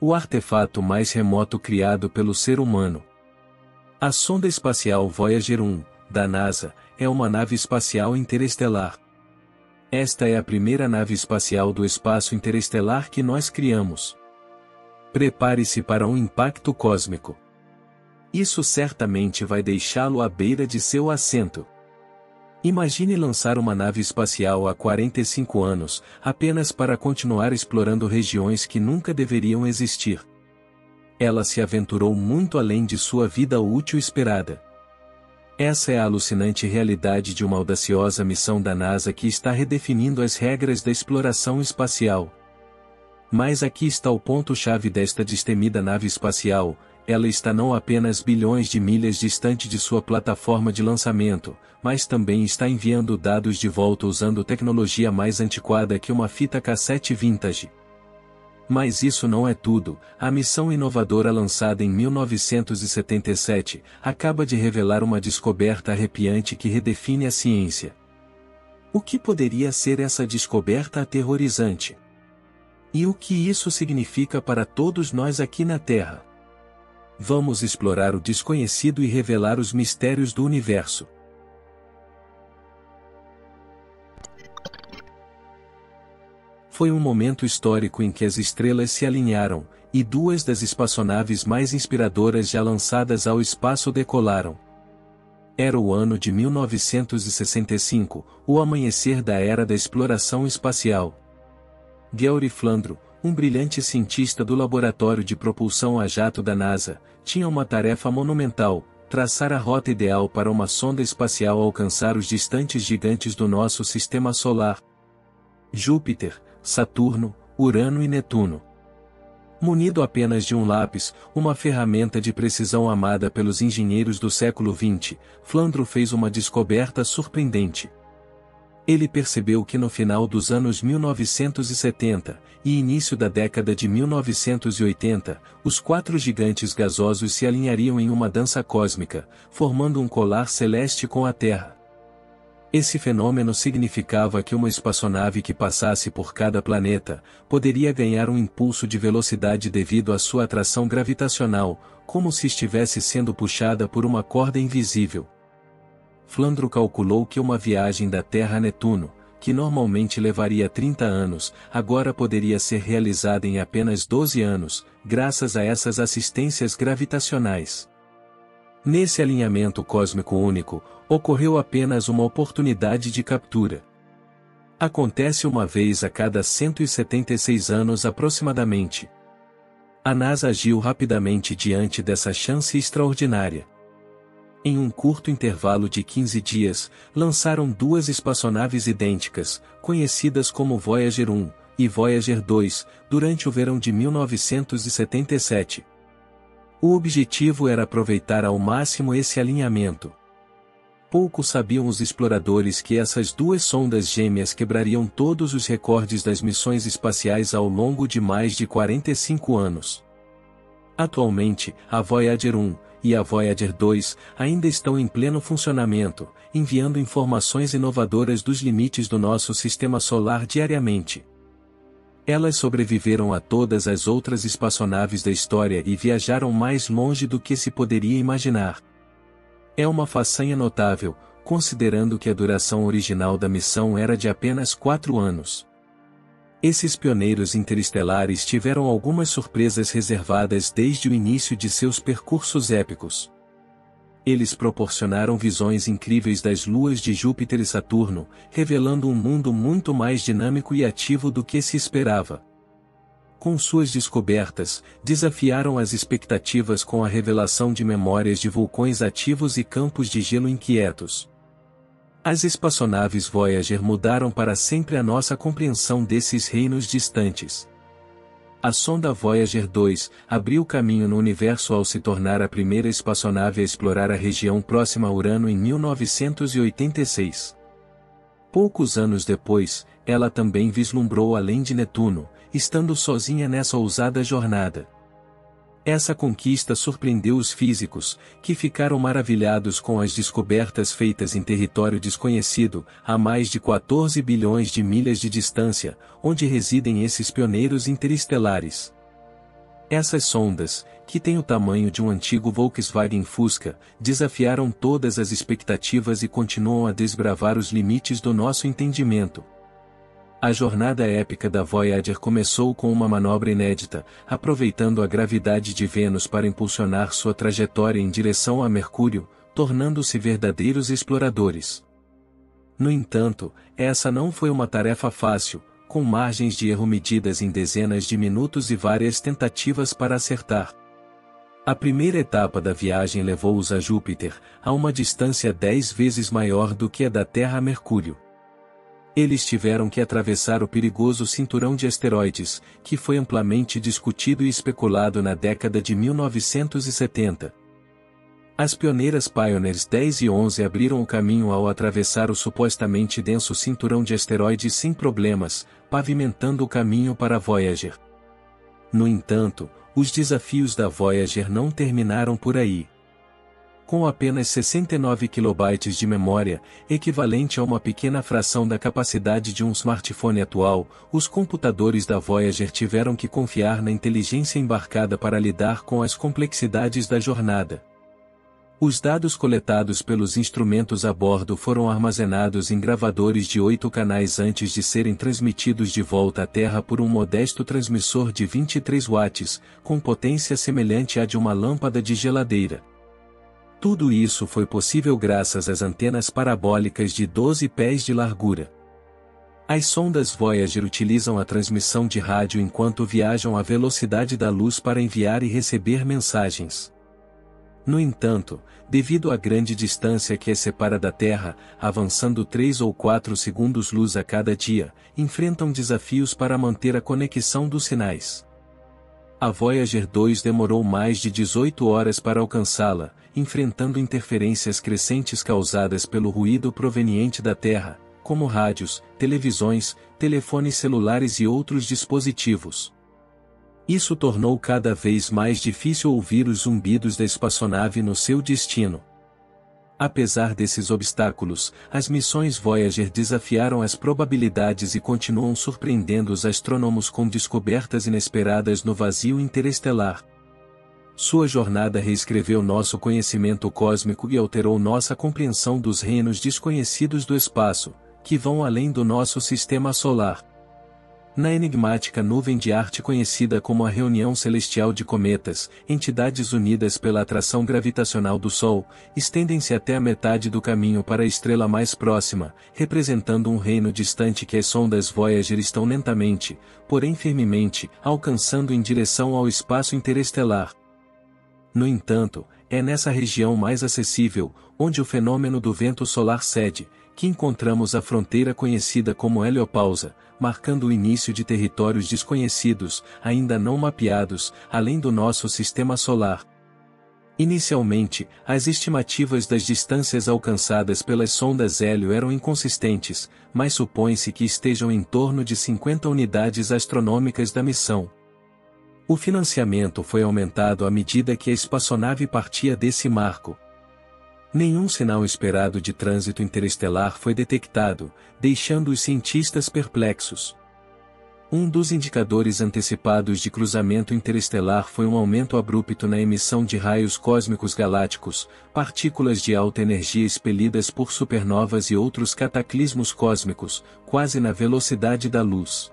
O artefato mais remoto criado pelo ser humano. A sonda espacial Voyager 1, da NASA, é uma nave espacial interestelar. Esta é a primeira nave espacial do espaço interestelar que nós criamos. Prepare-se para um impacto cósmico. Isso certamente vai deixá-lo à beira de seu assento. Imagine lançar uma nave espacial há 45 anos, apenas para continuar explorando regiões que nunca deveriam existir. Ela se aventurou muito além de sua vida útil esperada. Essa é a alucinante realidade de uma audaciosa missão da NASA que está redefinindo as regras da exploração espacial. Mas aqui está o ponto-chave desta destemida nave espacial. Ela está não apenas bilhões de milhas distante de sua plataforma de lançamento, mas também está enviando dados de volta usando tecnologia mais antiquada que uma fita cassete vintage. Mas isso não é tudo. A missão inovadora lançada em 1977 acaba de revelar uma descoberta arrepiante que redefine a ciência. O que poderia ser essa descoberta aterrorizante? E o que isso significa para todos nós aqui na Terra? Vamos explorar o desconhecido e revelar os mistérios do universo. Foi um momento histórico em que as estrelas se alinharam, e duas das espaçonaves mais inspiradoras já lançadas ao espaço decolaram. Era o ano de 1965, o amanhecer da era da exploração espacial. Geoffrey Flandro, um brilhante cientista do Laboratório de Propulsão a Jato da NASA, tinha uma tarefa monumental: traçar a rota ideal para uma sonda espacial alcançar os distantes gigantes do nosso sistema solar: Júpiter, Saturno, Urano e Netuno. Munido apenas de um lápis, uma ferramenta de precisão amada pelos engenheiros do século XX, Flandro fez uma descoberta surpreendente. Ele percebeu que no final dos anos 1970 e início da década de 1980, os quatro gigantes gasosos se alinhariam em uma dança cósmica, formando um colar celeste com a Terra. Esse fenômeno significava que uma espaçonave que passasse por cada planeta poderia ganhar um impulso de velocidade devido à sua atração gravitacional, como se estivesse sendo puxada por uma corda invisível. Flandro calculou que uma viagem da Terra a Netuno, que normalmente levaria 30 anos, agora poderia ser realizada em apenas 12 anos, graças a essas assistências gravitacionais. Nesse alinhamento cósmico único, ocorreu apenas uma oportunidade de captura. Acontece uma vez a cada 176 anos aproximadamente. A NASA agiu rapidamente diante dessa chance extraordinária. Em um curto intervalo de 15 dias, lançaram duas espaçonaves idênticas, conhecidas como Voyager 1 e Voyager 2, durante o verão de 1977. O objetivo era aproveitar ao máximo esse alinhamento. Pouco sabiam os exploradores que essas duas sondas gêmeas quebrariam todos os recordes das missões espaciais ao longo de mais de 45 anos. Atualmente, a Voyager 1 e a Voyager 2 ainda estão em pleno funcionamento, enviando informações inovadoras dos limites do nosso sistema solar diariamente. Elas sobreviveram a todas as outras espaçonaves da história e viajaram mais longe do que se poderia imaginar. É uma façanha notável, considerando que a duração original da missão era de apenas 4 anos. Esses pioneiros interestelares tiveram algumas surpresas reservadas desde o início de seus percursos épicos. Eles proporcionaram visões incríveis das luas de Júpiter e Saturno, revelando um mundo muito mais dinâmico e ativo do que se esperava. Com suas descobertas, desafiaram as expectativas com a revelação de memórias de vulcões ativos e campos de gelo inquietos. As espaçonaves Voyager mudaram para sempre a nossa compreensão desses reinos distantes. A sonda Voyager 2 abriu caminho no universo ao se tornar a primeira espaçonave a explorar a região próxima a Urano em 1986. Poucos anos depois, ela também vislumbrou além de Netuno, estando sozinha nessa ousada jornada. Essa conquista surpreendeu os físicos, que ficaram maravilhados com as descobertas feitas em território desconhecido, a mais de 14 bilhões de milhas de distância, onde residem esses pioneiros interestelares. Essas sondas, que têm o tamanho de um antigo Volkswagen Fusca, desafiaram todas as expectativas e continuam a desbravar os limites do nosso entendimento. A jornada épica da Voyager começou com uma manobra inédita, aproveitando a gravidade de Vênus para impulsionar sua trajetória em direção a Mercúrio, tornando-se verdadeiros exploradores. No entanto, essa não foi uma tarefa fácil, com margens de erro medidas em dezenas de minutos e várias tentativas para acertar. A primeira etapa da viagem levou-os a Júpiter, a uma distância 10 vezes maior do que a da Terra a Mercúrio. Eles tiveram que atravessar o perigoso cinturão de asteroides, que foi amplamente discutido e especulado na década de 1970. As pioneiras Pioneers 10 e 11 abriram o caminho ao atravessar o supostamente denso cinturão de asteroides sem problemas, pavimentando o caminho para a Voyager. No entanto, os desafios da Voyager não terminaram por aí. Com apenas 69 KB de memória, equivalente a uma pequena fração da capacidade de um smartphone atual, os computadores da Voyager tiveram que confiar na inteligência embarcada para lidar com as complexidades da jornada. Os dados coletados pelos instrumentos a bordo foram armazenados em gravadores de 8 canais antes de serem transmitidos de volta à Terra por um modesto transmissor de 23 watts, com potência semelhante à de uma lâmpada de geladeira. Tudo isso foi possível graças às antenas parabólicas de 12 pés de largura. As sondas Voyager utilizam a transmissão de rádio enquanto viajam à velocidade da luz para enviar e receber mensagens. No entanto, devido à grande distância que as separa da Terra, avançando 3 ou 4 segundos-luz a cada dia, enfrentam desafios para manter a conexão dos sinais. A Voyager 2 demorou mais de 18 horas para alcançá-la, enfrentando interferências crescentes causadas pelo ruído proveniente da Terra, como rádios, televisões, telefones celulares e outros dispositivos. Isso tornou cada vez mais difícil ouvir os zumbidos da espaçonave no seu destino. Apesar desses obstáculos, as missões Voyager desafiaram as probabilidades e continuam surpreendendo os astrônomos com descobertas inesperadas no vazio interestelar. Sua jornada reescreveu nosso conhecimento cósmico e alterou nossa compreensão dos reinos desconhecidos do espaço, que vão além do nosso sistema solar. Na enigmática nuvem de arte conhecida como a Reunião Celestial de Cometas, entidades unidas pela atração gravitacional do Sol, estendem-se até a metade do caminho para a estrela mais próxima, representando um reino distante que as sondas Voyager estão lentamente, porém firmemente, alcançando em direção ao espaço interestelar. No entanto, é nessa região mais acessível, onde o fenômeno do vento solar cede, que encontramos a fronteira conhecida como heliopausa, marcando o início de territórios desconhecidos, ainda não mapeados, além do nosso sistema solar. Inicialmente, as estimativas das distâncias alcançadas pelas sondas Hélio eram inconsistentes, mas supõe-se que estejam em torno de 50 unidades astronômicas da missão. O financiamento foi aumentado à medida que a espaçonave partia desse marco. Nenhum sinal esperado de trânsito interestelar foi detectado, deixando os cientistas perplexos. Um dos indicadores antecipados de cruzamento interestelar foi um aumento abrupto na emissão de raios cósmicos galácticos, partículas de alta energia expelidas por supernovas e outros cataclismos cósmicos, quase na velocidade da luz.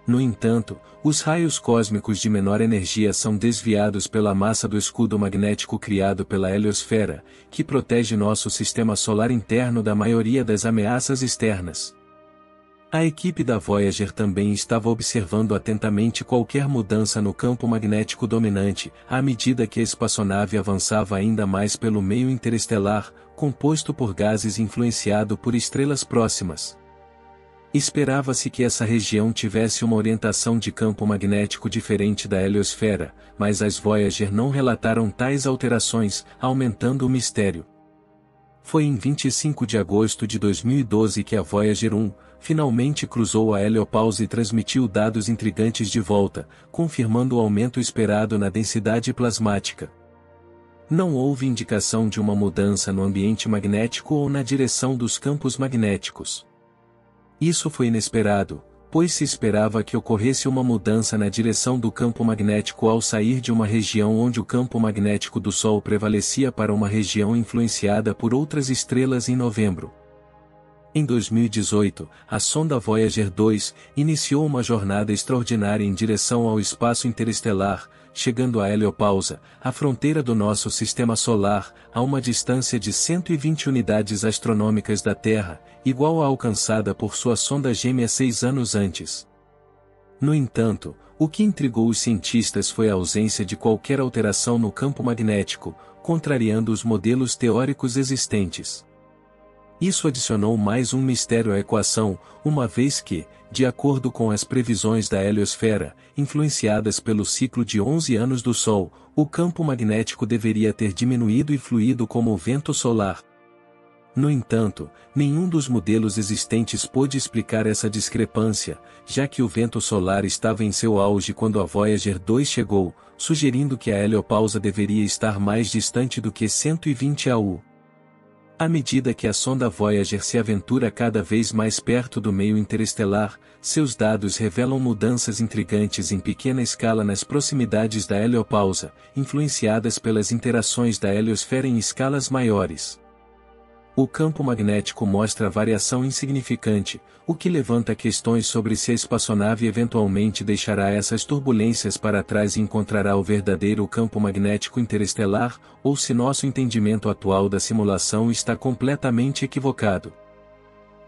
No entanto, os raios cósmicos de menor energia são desviados pela massa do escudo magnético criado pela heliosfera, que protege nosso sistema solar interno da maioria das ameaças externas. A equipe da Voyager também estava observando atentamente qualquer mudança no campo magnético dominante, à medida que a espaçonave avançava ainda mais pelo meio interestelar, composto por gases influenciado por estrelas próximas. Esperava-se que essa região tivesse uma orientação de campo magnético diferente da heliosfera, mas as Voyager não relataram tais alterações, aumentando o mistério. Foi em 25 de agosto de 2012 que a Voyager 1, finalmente cruzou a heliopausa e transmitiu dados intrigantes de volta, confirmando o aumento esperado na densidade plasmática. Não houve indicação de uma mudança no ambiente magnético ou na direção dos campos magnéticos. Isso foi inesperado, pois se esperava que ocorresse uma mudança na direção do campo magnético ao sair de uma região onde o campo magnético do Sol prevalecia para uma região influenciada por outras estrelas em novembro. Em 2018, a sonda Voyager 2 iniciou uma jornada extraordinária em direção ao espaço interestelar, chegando a heliopausa, a fronteira do nosso sistema solar, a uma distância de 120 unidades astronômicas da Terra, igual à alcançada por sua sonda gêmea 6 anos antes. No entanto, o que intrigou os cientistas foi a ausência de qualquer alteração no campo magnético, contrariando os modelos teóricos existentes. Isso adicionou mais um mistério à equação, uma vez que, de acordo com as previsões da heliosfera, influenciadas pelo ciclo de 11 anos do Sol, o campo magnético deveria ter diminuído e fluído como o vento solar. No entanto, nenhum dos modelos existentes pôde explicar essa discrepância, já que o vento solar estava em seu auge quando a Voyager 2 chegou, sugerindo que a heliopausa deveria estar mais distante do que 120 AU. À medida que a sonda Voyager se aventura cada vez mais perto do meio interestelar, seus dados revelam mudanças intrigantes em pequena escala nas proximidades da heliopausa, influenciadas pelas interações da heliosfera em escalas maiores. O campo magnético mostra variação insignificante, o que levanta questões sobre se a espaçonave eventualmente deixará essas turbulências para trás e encontrará o verdadeiro campo magnético interestelar, ou se nosso entendimento atual da simulação está completamente equivocado.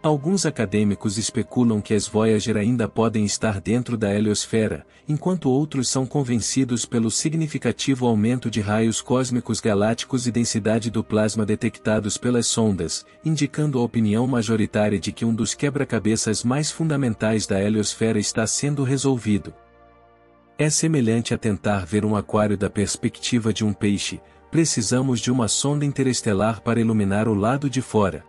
Alguns acadêmicos especulam que as Voyager ainda podem estar dentro da heliosfera, enquanto outros são convencidos pelo significativo aumento de raios cósmicos galácticos e densidade do plasma detectados pelas sondas, indicando a opinião majoritária de que um dos quebra-cabeças mais fundamentais da heliosfera está sendo resolvido. É semelhante a tentar ver um aquário da perspectiva de um peixe, precisamos de uma sonda interestelar para iluminar o lado de fora.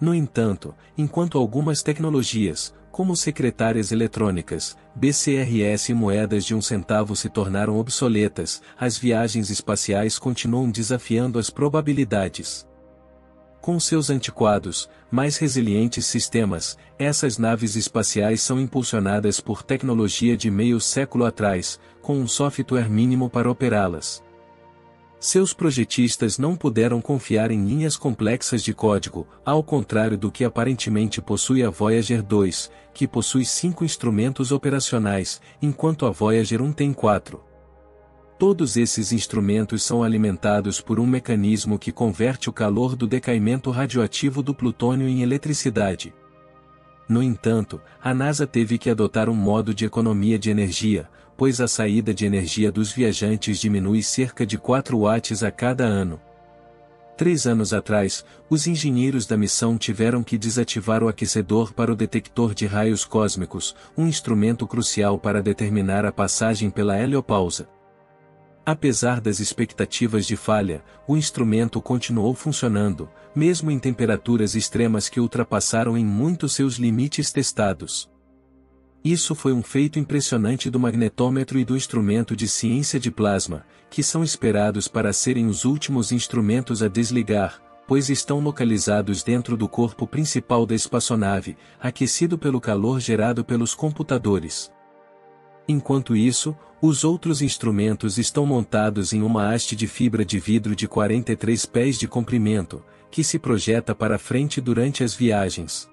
No entanto, enquanto algumas tecnologias, como secretárias eletrônicas, BCRS e moedas de 1 centavo se tornaram obsoletas, as viagens espaciais continuam desafiando as probabilidades. Com seus antiquados, mais resilientes sistemas, essas naves espaciais são impulsionadas por tecnologia de meio século atrás, com um software mínimo para operá-las. Seus projetistas não puderam confiar em linhas complexas de código, ao contrário do que aparentemente possui a Voyager 2, que possui 5 instrumentos operacionais, enquanto a Voyager 1 tem 4. Todos esses instrumentos são alimentados por um mecanismo que converte o calor do decaimento radioativo do plutônio em eletricidade. No entanto, a NASA teve que adotar um modo de economia de energia, pois a saída de energia dos viajantes diminui cerca de 4 watts a cada ano. 3 anos atrás, os engenheiros da missão tiveram que desativar o aquecedor para o detector de raios cósmicos, um instrumento crucial para determinar a passagem pela heliopausa. Apesar das expectativas de falha, o instrumento continuou funcionando, mesmo em temperaturas extremas que ultrapassaram em muito seus limites testados. Isso foi um feito impressionante do magnetômetro e do instrumento de ciência de plasma, que são esperados para serem os últimos instrumentos a desligar, pois estão localizados dentro do corpo principal da espaçonave, aquecido pelo calor gerado pelos computadores. Enquanto isso, os outros instrumentos estão montados em uma haste de fibra de vidro de 43 pés de comprimento, que se projeta para frente durante as viagens.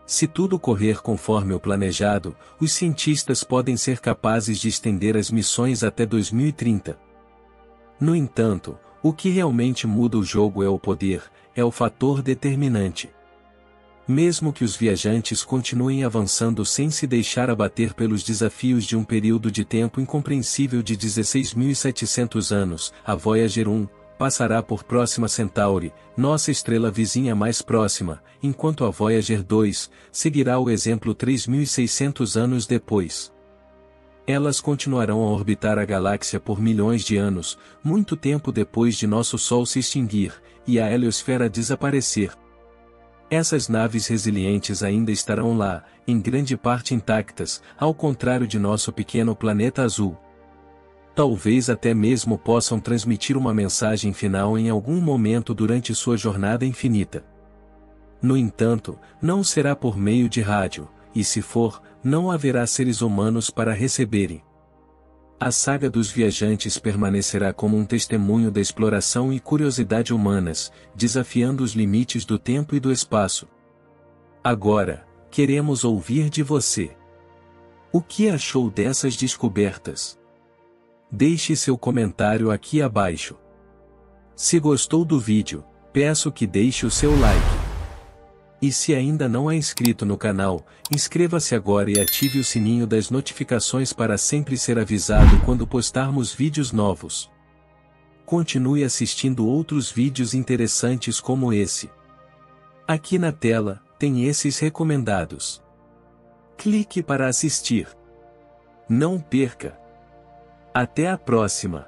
Se tudo correr conforme o planejado, os cientistas podem ser capazes de estender as missões até 2030. No entanto, o que realmente muda o jogo é o poder, é o fator determinante. Mesmo que os viajantes continuem avançando sem se deixar abater pelos desafios de um período de tempo incompreensível de 16.700 anos, a Voyager 1 passará por Próxima Centauri, nossa estrela vizinha mais próxima, enquanto a Voyager 2 seguirá o exemplo 3.600 anos depois. Elas continuarão a orbitar a galáxia por milhões de anos, muito tempo depois de nosso Sol se extinguir, e a heliosfera desaparecer. Essas naves resilientes ainda estarão lá, em grande parte intactas, ao contrário de nosso pequeno planeta azul. Talvez até mesmo possam transmitir uma mensagem final em algum momento durante sua jornada infinita. No entanto, não será por meio de rádio, e se for, não haverá seres humanos para receberem. A saga dos viajantes permanecerá como um testemunho da exploração e curiosidade humanas, desafiando os limites do tempo e do espaço. Agora, queremos ouvir de você. O que achou dessas descobertas? Deixe seu comentário aqui abaixo. Se gostou do vídeo, peço que deixe o seu like. E se ainda não é inscrito no canal, inscreva-se agora e ative o sininho das notificações para sempre ser avisado quando postarmos vídeos novos. Continue assistindo outros vídeos interessantes como esse. Aqui na tela, tem esses recomendados. Clique para assistir. Não perca! Até a próxima!